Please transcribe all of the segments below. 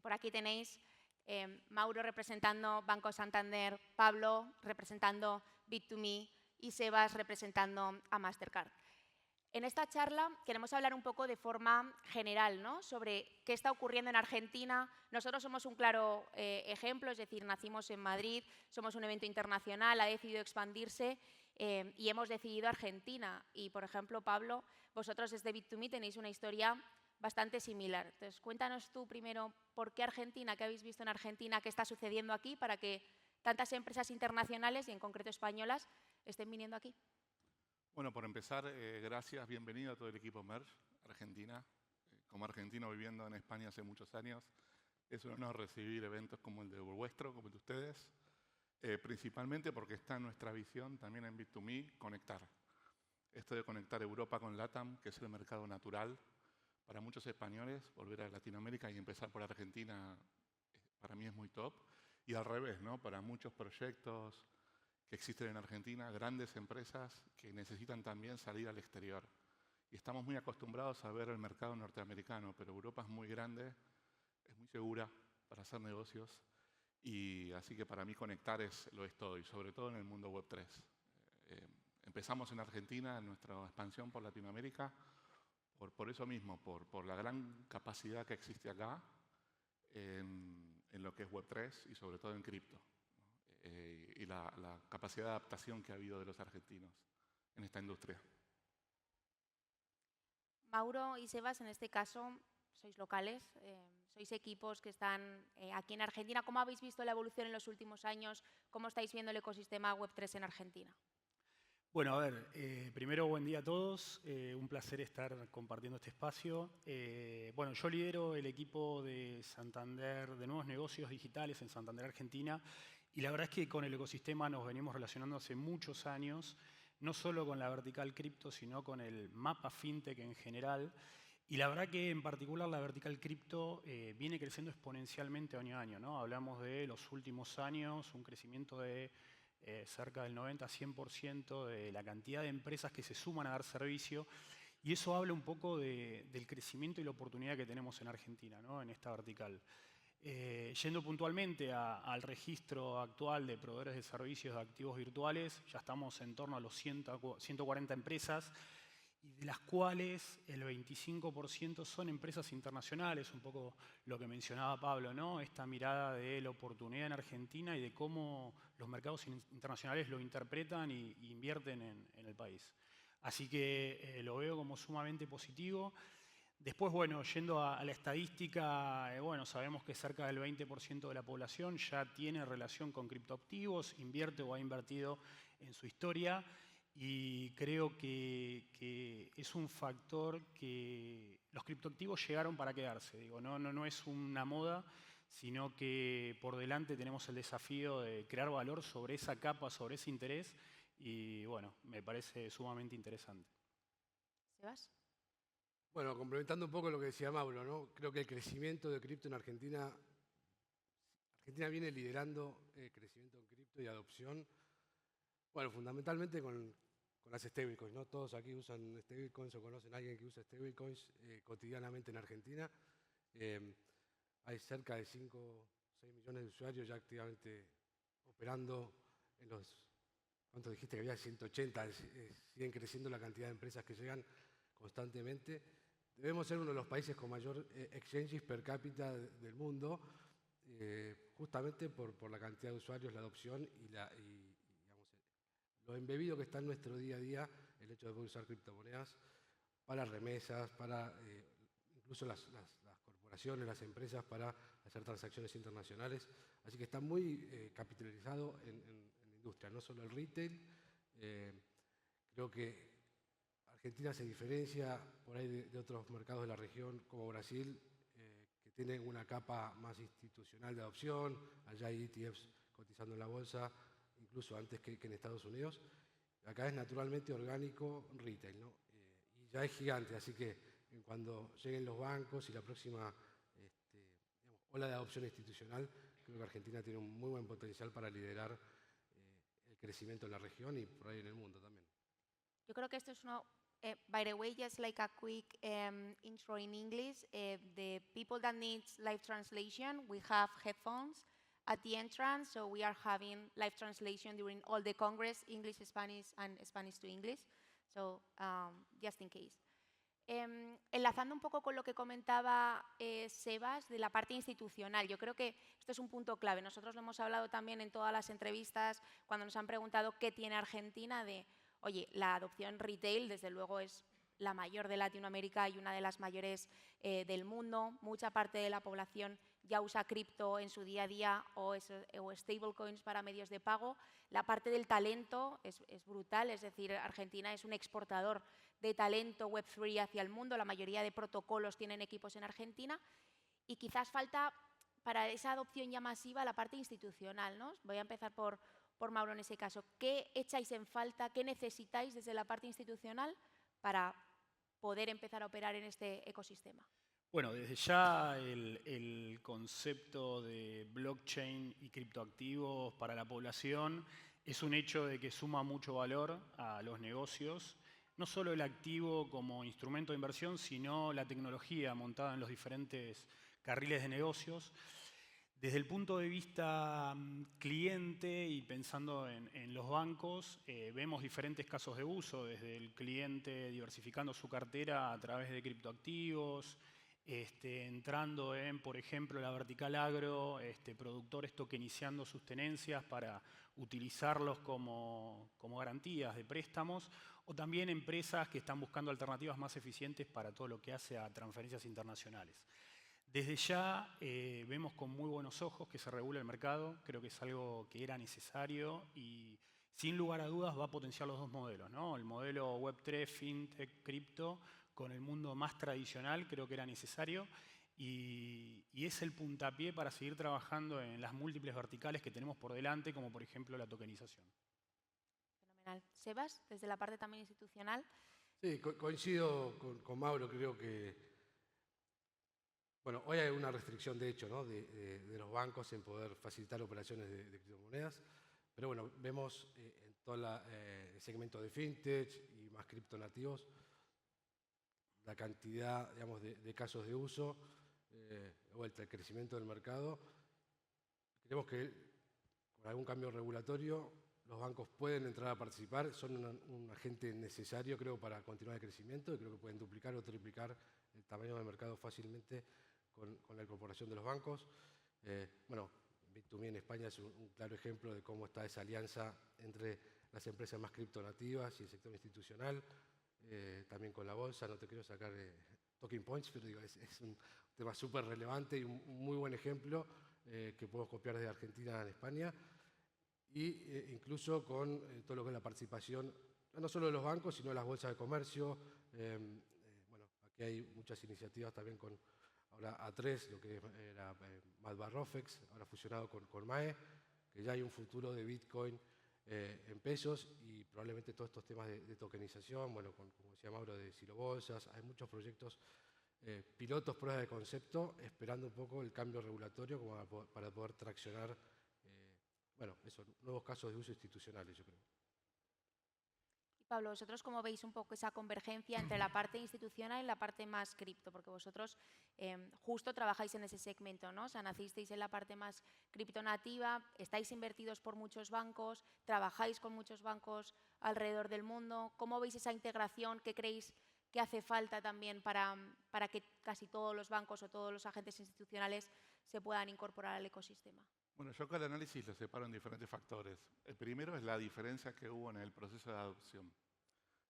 Por aquí tenéis Mauro representando Banco Santander, Pablo representando Bit2Me y Sebas representando a Mastercard. En esta charla queremos hablar un poco de forma general, ¿no?, sobre qué está ocurriendo en Argentina. Nosotros somos un claro ejemplo, es decir, nacimos en Madrid, somos un evento internacional, ha decidido expandirse y hemos decidido Argentina. Y, por ejemplo, Pablo, vosotros desde Bit2Me tenéis una historia bastante similar. Entonces, cuéntanos tú primero por qué Argentina, qué habéis visto en Argentina, qué está sucediendo aquí para que tantas empresas internacionales y en concreto españolas estén viniendo aquí. Bueno, por empezar, gracias, bienvenido a todo el equipo Merge Argentina. Como argentino viviendo en España hace muchos años, es un honor recibir eventos como el de vuestro, como el de ustedes, principalmente porque está en nuestra visión también en Bit2Me conectar. Esto de conectar Europa con LATAM, que es el mercado natural para muchos españoles, volver a Latinoamérica y empezar por Argentina, para mí es muy top. Y al revés, ¿no?, para muchos proyectos que existen en Argentina, grandes empresas que necesitan también salir al exterior. Y estamos muy acostumbrados a ver el mercado norteamericano, pero Europa es muy grande, es muy segura para hacer negocios, y así que para mí conectar lo es todo, y sobre todo en el mundo Web3. Empezamos en Argentina en nuestra expansión por Latinoamérica, por eso mismo, por la gran capacidad que existe acá en lo que es Web3 y sobre todo en cripto. Y la capacidad de adaptación que ha habido de los argentinos en esta industria. Mauro y Sebas, en este caso, sois locales, sois equipos que están aquí en Argentina. ¿Cómo habéis visto la evolución en los últimos años? ¿Cómo estáis viendo el ecosistema Web3 en Argentina? Bueno, a ver, primero buen día a todos, un placer estar compartiendo este espacio. Bueno, yo lidero el equipo de Santander, de nuevos negocios digitales en Santander, Argentina, y la verdad es que con el ecosistema nos venimos relacionando hace muchos años, no solo con la vertical cripto, sino con el mapa fintech en general. Y la verdad que en particular la vertical cripto viene creciendo exponencialmente año a año, ¿no? Hablamos de los últimos años, un crecimiento de cerca del 90-100% de la cantidad de empresas que se suman a dar servicio, y eso habla un poco del crecimiento y la oportunidad que tenemos en Argentina, ¿no?, en esta vertical. Yendo puntualmente al registro actual de proveedores de servicios de activos virtuales, ya estamos en torno a los 140 empresas, y de las cuales el 25% son empresas internacionales, un poco lo que mencionaba Pablo, ¿no?, esta mirada de la oportunidad en Argentina y de cómo los mercados internacionales lo interpretan y invierten en el país. Así que lo veo como sumamente positivo. Después, bueno, yendo a la estadística, bueno, sabemos que cerca del 20% de la población ya tiene relación con criptoactivos, invierte o ha invertido en su historia, y creo que es un factor que los criptoactivos llegaron para quedarse. Digo, no es una moda, sino que por delante tenemos el desafío de crear valor sobre esa capa, sobre ese interés, y bueno, me parece sumamente interesante. ¿Sebas? Bueno, complementando un poco lo que decía Mauro, ¿no?, creo que el crecimiento de cripto en Argentina viene liderando el crecimiento en cripto y adopción, bueno, fundamentalmente con las stablecoins, ¿no? Todos aquí usan stablecoins o conocen a alguien que usa stablecoins cotidianamente en Argentina. Hay cerca de 5 o 6 millones de usuarios ya activamente operando en los, ¿cuánto dijiste que había? 180, siguen creciendo la cantidad de empresas que llegan constantemente. Debemos ser uno de los países con mayor exchanges per cápita del mundo, justamente por la cantidad de usuarios, la adopción y digamos, lo embebido que está en nuestro día a día, el hecho de poder usar criptomonedas para remesas, para incluso las corporaciones, las empresas, para hacer transacciones internacionales. Así que está muy capitalizado en la industria, no solo el retail. Creo que Argentina se diferencia por ahí de otros mercados de la región, como Brasil, que tiene una capa más institucional de adopción. Allá hay ETFs cotizando en la bolsa, incluso antes que en Estados Unidos. Acá es naturalmente orgánico retail, ¿no? Y ya es gigante, así que cuando lleguen los bancos y la próxima digamos, ola de adopción institucional, creo que Argentina tiene un muy buen potencial para liderar el crecimiento en la región y por ahí en el mundo también. Yo creo que esto es uno By the way, just like a quick intro in English, the people that need live translation, we have headphones at the entrance, so we are having live translation during all the Congress, English, Spanish, and Spanish to English, so just in case. Enlazando un poco con lo que comentaba Sebas de la parte institucional, yo creo que esto es un punto clave. Nosotros lo hemos hablado también en todas las entrevistas cuando nos han preguntado qué tiene Argentina de, oye, la adopción retail desde luego es la mayor de Latinoamérica y una de las mayores del mundo. Mucha parte de la población ya usa cripto en su día a día o stablecoins para medios de pago. La parte del talento es brutal, es decir, Argentina es un exportador de talento Web3 hacia el mundo. La mayoría de protocolos tienen equipos en Argentina y quizás falta para esa adopción ya masiva la parte institucional, ¿no? Voy a empezar por Mauro en ese caso. ¿Qué echáis en falta, qué necesitáis desde la parte institucional para poder empezar a operar en este ecosistema? Bueno, desde ya el concepto de blockchain y criptoactivos para la población es un hecho de que suma mucho valor a los negocios. No solo el activo como instrumento de inversión, sino la tecnología montada en los diferentes carriles de negocios. Desde el punto de vista cliente y pensando en los bancos, vemos diferentes casos de uso, desde el cliente diversificando su cartera a través de criptoactivos, entrando en, por ejemplo, la vertical agro, productores tokenizando sus tenencias para utilizarlos como garantías de préstamos, o también empresas que están buscando alternativas más eficientes para todo lo que hace a transferencias internacionales. Desde ya vemos con muy buenos ojos que se regule el mercado, creo que es algo que era necesario y sin lugar a dudas va a potenciar los dos modelos, ¿no? El modelo Web3, FinTech, cripto, con el mundo más tradicional, creo que era necesario y es el puntapié para seguir trabajando en las múltiples verticales que tenemos por delante, como por ejemplo la tokenización. Fenomenal. Sebas, desde la parte también institucional. Sí, coincido con Mauro, creo que, bueno, hoy hay una restricción de hecho, ¿no? de los bancos en poder facilitar operaciones de criptomonedas, pero bueno, vemos en todo el segmento de fintech y más criptonativos la cantidad, digamos, de casos de uso, vuelta al crecimiento del mercado. Creemos que con algún cambio regulatorio los bancos pueden entrar a participar, son un agente necesario, creo, para continuar el crecimiento y creo que pueden duplicar o triplicar el tamaño del mercado fácilmente con la incorporación de los bancos. Bueno, Bit2Me en España es un claro ejemplo de cómo está esa alianza entre las empresas más criptonativas y el sector institucional, también con la bolsa. No te quiero sacar talking points, pero digo, es un tema súper relevante y un muy buen ejemplo que podemos copiar desde Argentina en España. Y incluso con todo lo que es la participación, no solo de los bancos, sino de las bolsas de comercio. Bueno, aquí hay muchas iniciativas también con ahora A3, lo que era Madbarrofex, ahora fusionado con MAE, que ya hay un futuro de Bitcoin en pesos y probablemente todos estos temas de tokenización, bueno, como decía Mauro, de silobolsas, hay muchos proyectos pilotos, pruebas de concepto, esperando un poco el cambio regulatorio como para poder traccionar bueno, eso, nuevos casos de uso institucionales, yo creo. Y Pablo, ¿vosotros cómo veis un poco esa convergencia entre la parte institucional y la parte más cripto? Porque vosotros justo trabajáis en ese segmento, ¿no? O sea, nacisteis en la parte más criptonativa, estáis invertidos por muchos bancos, trabajáis con muchos bancos alrededor del mundo. ¿Cómo veis esa integración? ¿Qué creéis que hace falta también para que casi todos los bancos o todos los agentes institucionales se puedan incorporar al ecosistema? Bueno, yo cada análisis lo separo en diferentes factores. El primero es la diferencia que hubo en el proceso de adopción.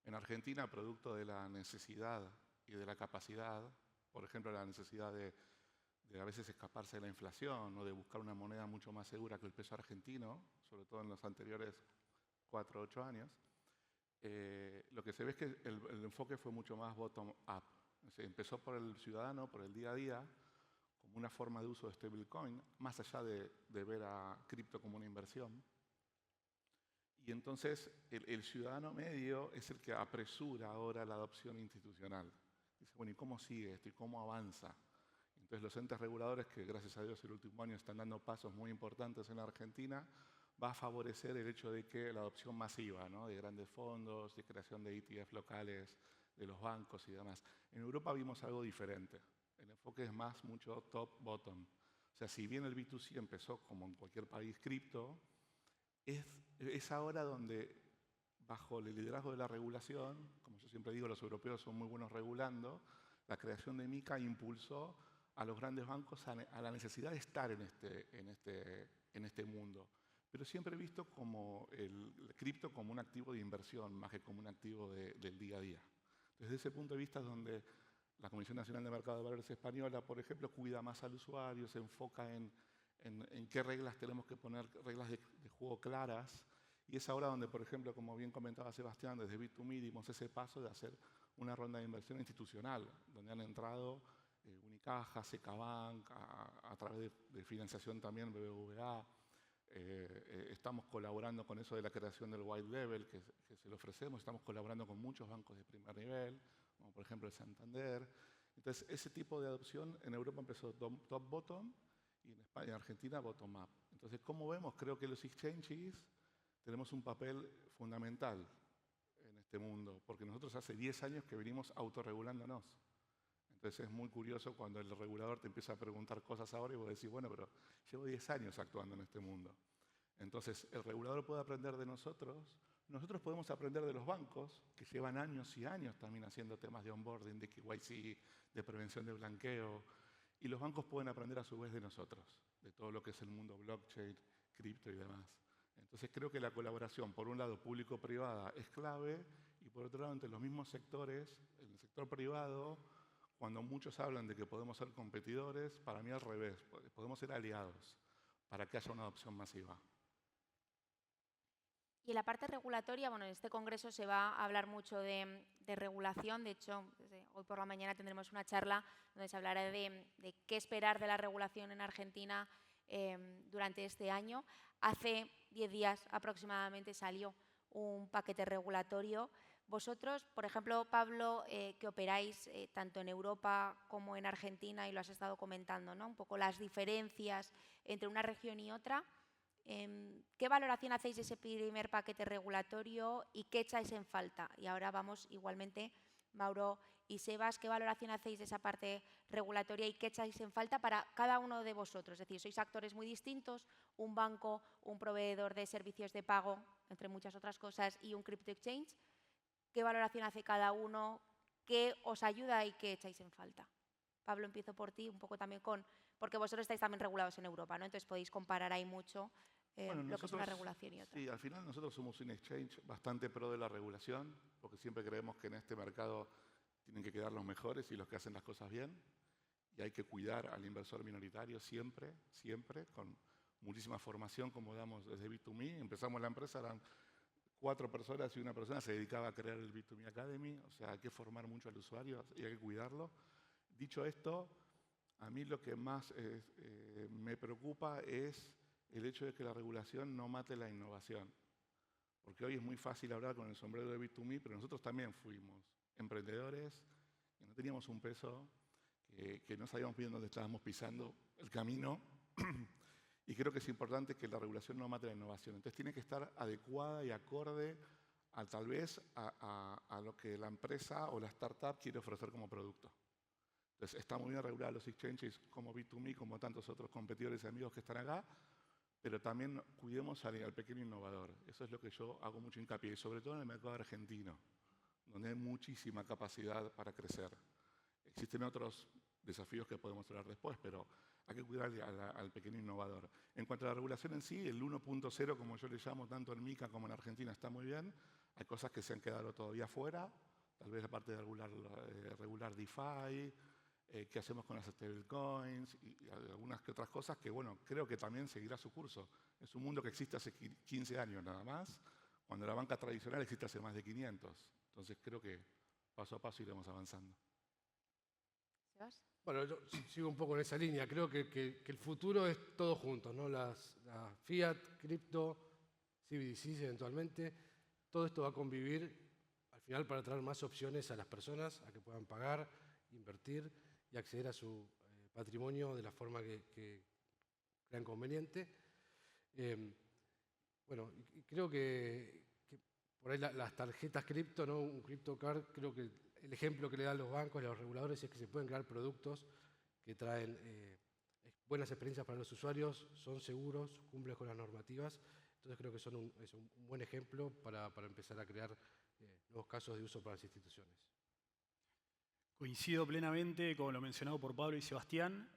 En Argentina, producto de la necesidad y de la capacidad, por ejemplo, la necesidad de a veces escaparse de la inflación o de buscar una moneda mucho más segura que el peso argentino, sobre todo en los anteriores 4 o 8 años, lo que se ve es que el enfoque fue mucho más bottom-up. Empezó por el ciudadano, por el día a día, como una forma de uso de stablecoin, más allá de ver a cripto como una inversión. Y entonces el ciudadano medio es el que apresura ahora la adopción institucional. Dice, bueno, ¿y cómo sigue esto? ¿Y cómo avanza? Entonces los entes reguladores, que gracias a Dios el último año están dando pasos muy importantes en Argentina, va a favorecer el hecho de que la adopción masiva, ¿no? De grandes fondos, de creación de ETF locales de los bancos y demás. En Europa vimos algo diferente. El enfoque es más mucho top-bottom. O sea, si bien el B2C empezó como en cualquier país cripto, es ahora donde, bajo el liderazgo de la regulación, como yo siempre digo, los europeos son muy buenos regulando, la creación de MiCA impulsó a los grandes bancos a la necesidad de estar en este mundo. Pero siempre he visto como el cripto como un activo de inversión, más que como un activo del día a día. Desde ese punto de vista es donde la Comisión Nacional de Mercado de Valores española, por ejemplo, cuida más al usuario, se enfoca en qué reglas tenemos que poner, reglas de juego claras. Y es ahora donde, por ejemplo, como bien comentaba Sebastián, desde Bit2Me dimos ese paso de hacer una ronda de inversión institucional, donde han entrado Unicaja, Secabank, a través de financiación también BBVA. Estamos colaborando con eso de la creación del white label que se lo ofrecemos. Estamos colaborando con muchos bancos de primer nivel, como por ejemplo el Santander. Entonces, ese tipo de adopción en Europa empezó top-bottom y en España y Argentina bottom-up. Entonces, como vemos, creo que los exchanges tenemos un papel fundamental en este mundo, porque nosotros hace 10 años que venimos autorregulándonos. Entonces es muy curioso cuando el regulador te empieza a preguntar cosas ahora y vos decís, bueno, pero llevo 10 años actuando en este mundo. Entonces el regulador puede aprender de nosotros, nosotros podemos aprender de los bancos, que llevan años y años también haciendo temas de onboarding, de KYC, de prevención de blanqueo, y los bancos pueden aprender a su vez de nosotros, de todo lo que es el mundo blockchain, cripto y demás. Entonces creo que la colaboración, por un lado público-privada, es clave, y por otro lado entre los mismos sectores, en el sector privado, cuando muchos hablan de que podemos ser competidores, para mí al revés, podemos ser aliados para que haya una adopción masiva. Y en la parte regulatoria, bueno, en este congreso se va a hablar mucho de regulación. De hecho, hoy por la mañana tendremos una charla donde se hablará de qué esperar de la regulación en Argentina durante este año. Hace 10 días aproximadamente salió un paquete regulatorio. Vosotros, por ejemplo, Pablo, que operáis tanto en Europa como en Argentina, y lo has estado comentando, ¿no? Un poco las diferencias entre una región y otra. ¿Qué valoración hacéis de ese primer paquete regulatorio y qué echáis en falta? Y ahora vamos igualmente, Mauro y Sebas, ¿qué valoración hacéis de esa parte regulatoria y qué echáis en falta para cada uno de vosotros? Es decir, sois actores muy distintos, un banco, un proveedor de servicios de pago, entre muchas otras cosas, y un crypto exchange. ¿Qué valoración hace cada uno? ¿Qué os ayuda y qué echáis en falta? Pablo, empiezo por ti, un poco también porque vosotros estáis también regulados en Europa, ¿no? Entonces podéis comparar ahí mucho Bueno, lo que es una regulación y otra. Sí, al final nosotros somos un exchange bastante pro de la regulación, porque siempre creemos que en este mercado tienen que quedar los mejores y los que hacen las cosas bien. Y hay que cuidar al inversor minoritario siempre, siempre, con muchísima formación, como damos desde Bit2Me. Empezamos la empresa, eran 4 personas y una persona se dedicaba a crear el Bit2Me Academy. O sea, hay que formar mucho al usuario y hay que cuidarlo. Dicho esto, a mí lo que más me preocupa es el hecho de que la regulación no mate la innovación. Porque hoy es muy fácil hablar con el sombrero de Bit2Me, pero nosotros también fuimos emprendedores, que no teníamos un peso, que no sabíamos bien dónde estábamos pisando el camino. Y creo que es importante que la regulación no mate la innovación. Entonces tiene que estar adecuada y acorde tal vez a lo que la empresa o la startup quiere ofrecer como producto. Entonces está muy bien regular los exchanges como Bit2Me, como tantos otros competidores y amigos que están acá, pero también cuidemos al pequeño innovador. Eso es lo que yo hago mucho hincapié, y sobre todo en el mercado argentino, donde hay muchísima capacidad para crecer. Existen otros desafíos que podemos hablar después, pero hay que cuidar al pequeño innovador. En cuanto a la regulación en sí, el 1.0, como yo le llamo, tanto en MiCA como en Argentina, está muy bien. Hay cosas que se han quedado todavía fuera, tal vez aparte de regular DeFi, qué hacemos con las stablecoins y algunas que otras cosas que, bueno, creo que también seguirá su curso. Es un mundo que existe hace 15 años nada más, cuando la banca tradicional existe hace más de 500. Entonces creo que paso a paso iremos avanzando. ¿Sebas? Bueno, yo sigo un poco en esa línea. Creo que el futuro es todo junto, ¿no? La fiat, cripto, CBDCs eventualmente. Todo esto va a convivir al final para traer más opciones a las personas, a que puedan pagar, invertir y acceder a su patrimonio de la forma que crean conveniente. Bueno, y creo que por ahí las tarjetas cripto, ¿no? Un crypto card, creo que el ejemplo que le dan los bancos y los reguladores es que se pueden crear productos que traen buenas experiencias para los usuarios, son seguros, cumplen con las normativas. Entonces creo que es un buen ejemplo para empezar a crear nuevos casos de uso para las instituciones. Coincido plenamente con lo mencionado por Pablo y Sebastián.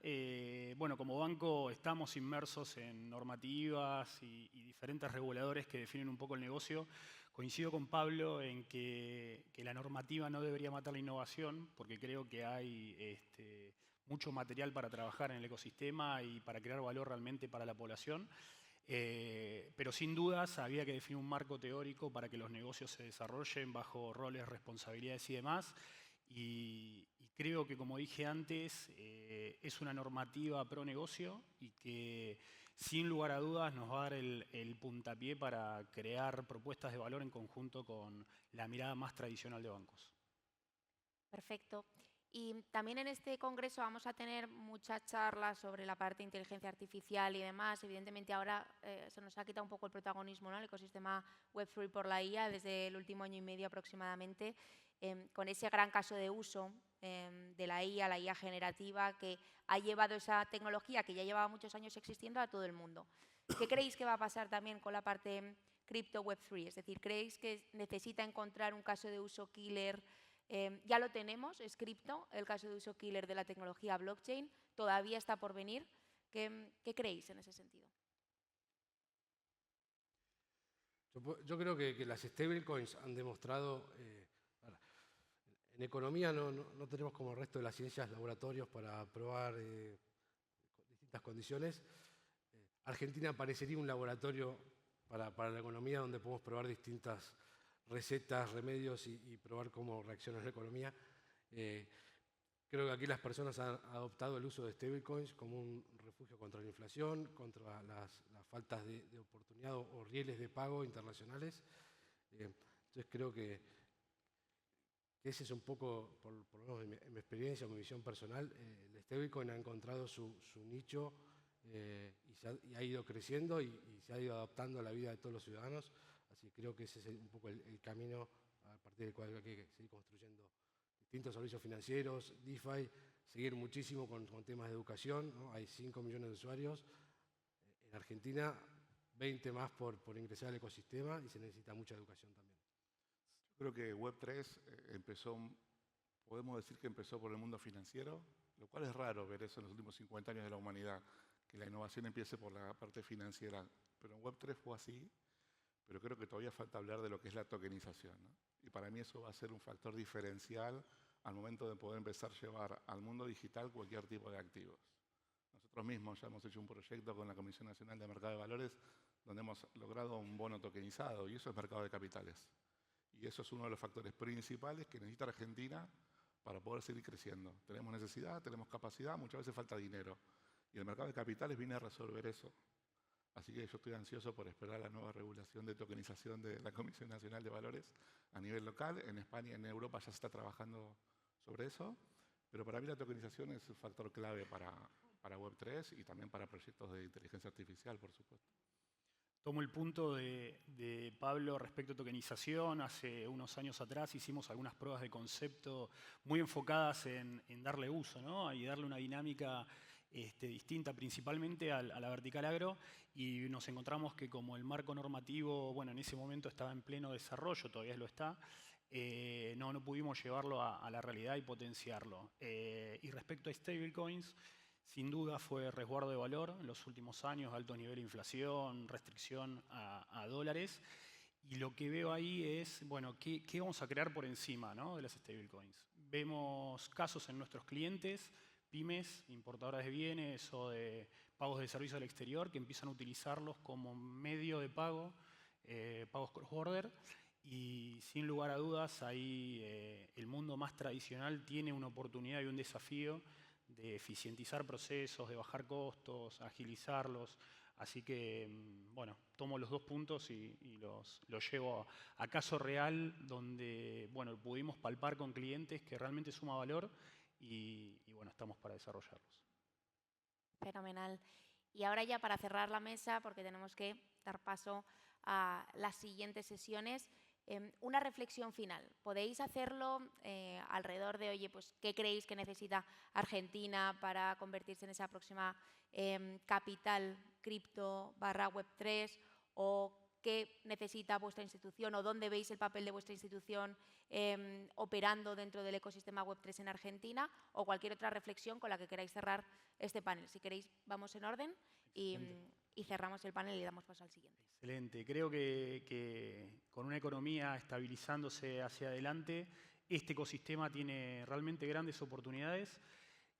Bueno, como banco estamos inmersos en normativas y diferentes reguladores que definen un poco el negocio. Coincido con Pablo en que la normativa no debería matar la innovación, porque creo que hay mucho material para trabajar en el ecosistema y para crear valor realmente para la población. Pero sin dudas había que definir un marco teórico para que los negocios se desarrollen bajo roles, responsabilidades y demás. Y creo que, como dije antes, es una normativa pro negocio y que sin lugar a dudas nos va a dar el puntapié para crear propuestas de valor en conjunto con la mirada más tradicional de bancos. Perfecto. Y también en este congreso vamos a tener muchas charlas sobre la parte de inteligencia artificial y demás. Evidentemente ahora se nos ha quitado un poco el protagonismo, ¿no?, el ecosistema Web3 por la IA desde el último año y medio aproximadamente, con ese gran caso de uso de la IA generativa, que ha llevado esa tecnología que ya llevaba muchos años existiendo a todo el mundo. ¿Qué creéis que va a pasar también con la parte cripto Web3? Es decir, ¿creéis que necesita encontrar un caso de uso killer? Ya lo tenemos, es cripto, el caso de uso killer de la tecnología blockchain, todavía está por venir. ¿Qué creéis en ese sentido? Yo creo que las stablecoins han demostrado, en economía no tenemos como el resto de las ciencias laboratorios para probar distintas condiciones. Argentina parecería un laboratorio para la economía donde podemos probar distintas recetas, remedios y probar cómo reacciona la economía. Creo que aquí las personas han adoptado el uso de stablecoins como un refugio contra la inflación, contra las faltas de oportunidad o rieles de pago internacionales. Entonces creo que ese es un poco, por lo menos en mi experiencia, en mi visión personal, el stablecoin ha encontrado su nicho y ha ido creciendo y se ha ido adaptando a la vida de todos los ciudadanos. Así que creo que ese es un poco el camino a partir del cual hay que seguir construyendo distintos servicios financieros, DeFi, seguir muchísimo con temas de educación, ¿no? Hay 5 millones de usuarios. En Argentina, 20 más por ingresar al ecosistema y se necesita mucha educación también. Yo creo que Web3 podemos decir que empezó por el mundo financiero, lo cual es raro ver eso en los últimos 50 años de la humanidad, que la innovación empiece por la parte financiera. Pero en Web3 fue así. Pero creo que todavía falta hablar de lo que es la tokenización, ¿no? Y para mí eso va a ser un factor diferencial al momento de poder empezar a llevar al mundo digital cualquier tipo de activos. Nosotros mismos ya hemos hecho un proyecto con la Comisión Nacional de Mercado de Valores donde hemos logrado un bono tokenizado y eso es mercado de capitales. Y eso es uno de los factores principales que necesita Argentina para poder seguir creciendo. Tenemos necesidad, tenemos capacidad, muchas veces falta dinero. Y el mercado de capitales viene a resolver eso. Así que yo estoy ansioso por esperar la nueva regulación de tokenización de la Comisión Nacional de Valores a nivel local. En España y en Europa ya se está trabajando sobre eso. Pero para mí la tokenización es un factor clave para Web3 y también para proyectos de inteligencia artificial, por supuesto. Tomo el punto de Pablo respecto a tokenización. Hace unos años atrás hicimos algunas pruebas de concepto muy enfocadas en darle uso, ¿no? Y darle una dinámica distinta principalmente a la vertical agro, y nos encontramos que como el marco normativo, bueno, en ese momento estaba en pleno desarrollo, todavía lo está, no pudimos llevarlo a la realidad y potenciarlo. Y respecto a stablecoins, sin duda fue resguardo de valor en los últimos años, alto nivel de inflación, restricción a dólares. Y lo que veo ahí es, bueno, ¿qué vamos a crear por encima, ¿no?, de las stablecoins? Vemos casos en nuestros clientes, pymes, importadoras de bienes o de pagos de servicios al exterior, que empiezan a utilizarlos como medio de pago, pagos cross-border, y sin lugar a dudas ahí el mundo más tradicional tiene una oportunidad y un desafío de eficientizar procesos, de bajar costos, agilizarlos. Así que, bueno, tomo los dos puntos y los llevo a caso real, donde, bueno, pudimos palpar con clientes que realmente suma valor y bueno, estamos para desarrollarlos. Fenomenal. Y ahora ya para cerrar la mesa, porque tenemos que dar paso a las siguientes sesiones, Una reflexión final. Podéis hacerlo alrededor de, oye, pues, ¿qué creéis que necesita Argentina para convertirse en esa próxima capital cripto / Web3? ¿O qué necesita vuestra institución o dónde veis el papel de vuestra institución operando dentro del ecosistema Web3 en Argentina? O cualquier otra reflexión con la que queráis cerrar este panel. Si queréis, vamos en orden y cerramos el panel y damos paso al siguiente. Excelente. Creo que con una economía estabilizándose hacia adelante, este ecosistema tiene realmente grandes oportunidades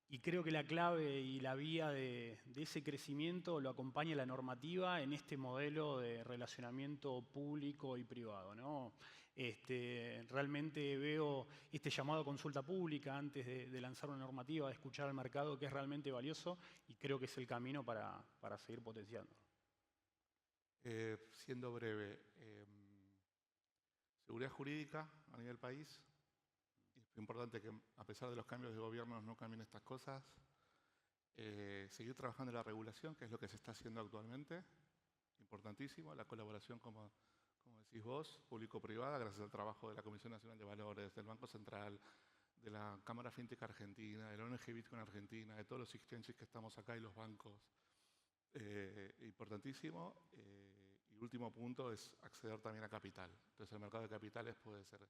y creo que la clave y la vía de ese crecimiento lo acompaña la normativa en este modelo de relacionamiento público y privado, ¿no? Realmente veo este llamado a consulta pública antes de lanzar una normativa, de escuchar al mercado, que es realmente valioso y creo que es el camino para seguir potenciando. Siendo breve, seguridad jurídica a nivel país. Es importante que, a pesar de los cambios de gobierno, no cambien estas cosas. Seguir trabajando en la regulación, que es lo que se está haciendo actualmente. Importantísimo, la colaboración, como decís vos, público-privada, gracias al trabajo de la Comisión Nacional de Valores, del Banco Central, de la Cámara Fintech Argentina, de la ONG Bitcoin Argentina, de todos los exchanges que estamos acá y los bancos. Importantísimo. Y último punto es acceder también a capital. Entonces el mercado de capitales puede ser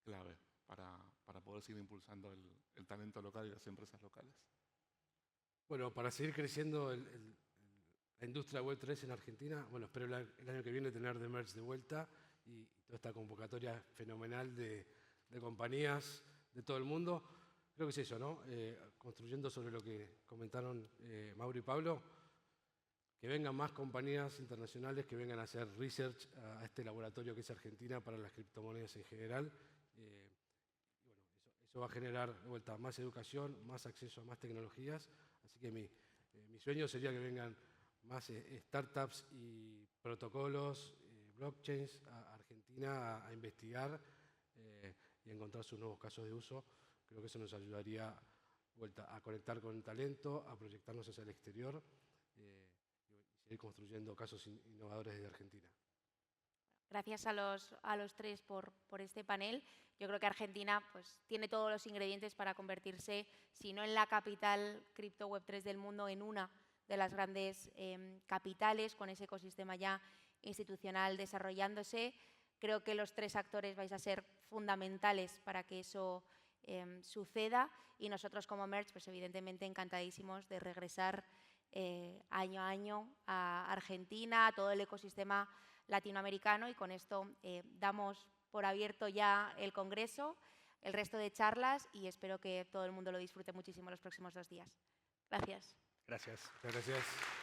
clave para poder seguir impulsando el talento local y las empresas locales. Bueno, para seguir creciendo la industria Web3 en Argentina, bueno, espero el año que viene tener The Merge de vuelta y toda esta convocatoria fenomenal de compañías de todo el mundo. Creo que es eso, ¿no? Construyendo sobre lo que comentaron Mauro y Pablo, que vengan más compañías internacionales que vengan a hacer research a este laboratorio que es Argentina para las criptomonedas en general. Bueno, eso va a generar de vuelta más educación, más acceso a más tecnologías. Así que mi sueño sería que vengan más startups y protocolos, blockchains a Argentina a investigar y a encontrar sus nuevos casos de uso. Creo que eso nos ayudaría vuelta a conectar con el talento, a proyectarnos hacia el exterior y seguir construyendo casos innovadores desde Argentina. Gracias a los tres por este panel. Yo creo que Argentina pues, tiene todos los ingredientes para convertirse, si no en la capital cripto Web3 del mundo, en una de las grandes capitales, con ese ecosistema ya institucional desarrollándose. Creo que los tres actores vais a ser fundamentales para que eso suceda y nosotros como Merge, pues evidentemente encantadísimos de regresar año a año a Argentina, a todo el ecosistema latinoamericano y con esto damos por abierto ya el Congreso, el resto de charlas y espero que todo el mundo lo disfrute muchísimo los próximos 2 días. Gracias. Gracias. Muchas gracias.